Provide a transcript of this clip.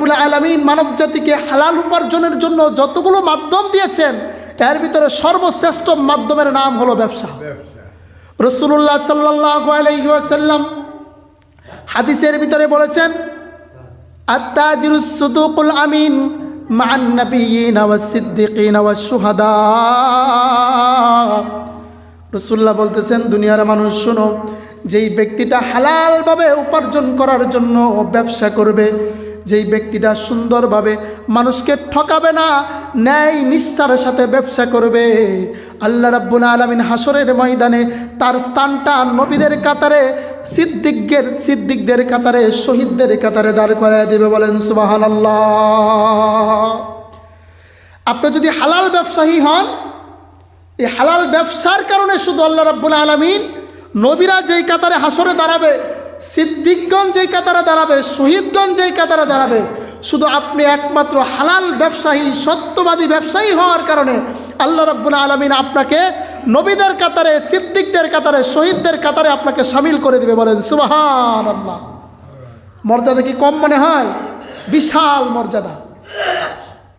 রব্বুল আলামিন মানব জাতিকে হালাল উপার্জনের জন্য যতগুলো মাধ্যম দিয়েছেন এর ভিতরে সর্বশ্রেষ্ঠ মাধ্যমের নাম হলো ব্যবসা। রাসূলুল্লাহ সাল্লাল্লাহু আলাইহি ওয়াসাল্লাম হাদিসের ভিতরে বলেছেন, আত-তাজিরুস সুদুকুল আমিন মা'আন নাবিয়্যিনা ওয়াস সিদ্দিকিনা ওয়াস শুহাদা। রাসূলুল্লাহ বলতেছেন, দুনিয়ার মানুষ শোনো, যেই ব্যক্তিটা হালালভাবে উপার্জন করার জন্য ব্যবসা করবে, যেই ব্যক্তিটা সুন্দরভাবে মানুষকে ঠকাবে না, ন্যায় নিষ্ঠার সাথে ব্যবসা করবে, আল্লাহ রাব্বুল আলামিন হাসরের ময়দানে তার স্থানটা নবীদের কাতারে, সিদ্দিকদের কাতারে, শহীদদের কাতারে দাঁড় করায় দেবে। বলেন সুবহানাল্লাহ। আপনি যদি হালাল ব্যবসায়ী হন, এই হালাল ব্যবসার কারণে শুধু আল্লাহ রাব্বুল আলামিন নবীরা যেই কাতারে হাসরে দাঁড়াবে, সিদ্দিকগণ যেই কাতারে দাঁড়াবে, শহীদগণ যেই কাতারে দাঁড়াবে, শুধু আপনি একমাত্র হালাল ব্যবসায়ী, সত্যবাদী ব্যবসায়ী হওয়ার কারণে আল্লাহ রাব্বুল আলামিন আপনাকে নবীদের কাতারে, সিদ্দিকদের কাতারে, শহীদদের কাতারে আপনাকে শামিল করে দিবে। বলেন সুবহানাল্লাহ। মর্যাদা কি কম মনে হয়? বিশাল মর্যাদা।